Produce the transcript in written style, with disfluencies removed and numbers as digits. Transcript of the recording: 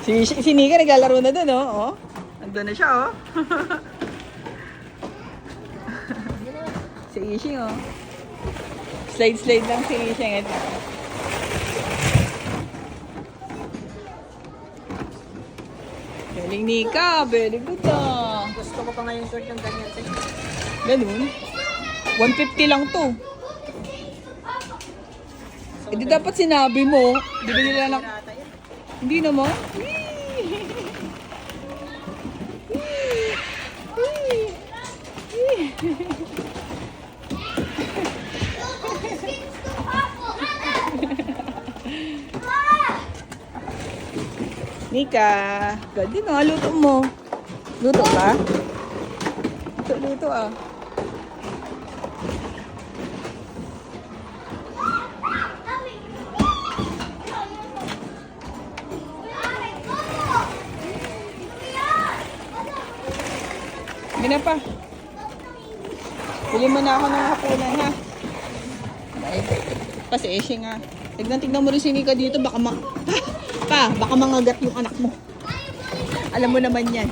Si Nika naglalaro na dun, oh. Oh. Andun na siya, oh. Si Ishing, oh. Slide lang si Ishing. Galing Nika, very good, ah. Gusto ko pa ngayon short ng ganyan. Ganun. 150 lang to. Eh di dapat sinabi mo. Bibili nila ng... Hindi naman. Nika, ganda na, luto mo. Luto ka? Luto ah. Hindi pa. Bili mo na ako ng hapunan, ha? Kasi Ishing, ha? Tignan mo rin si Nika dito, baka baka mangagat yung anak mo. Alam mo naman yan.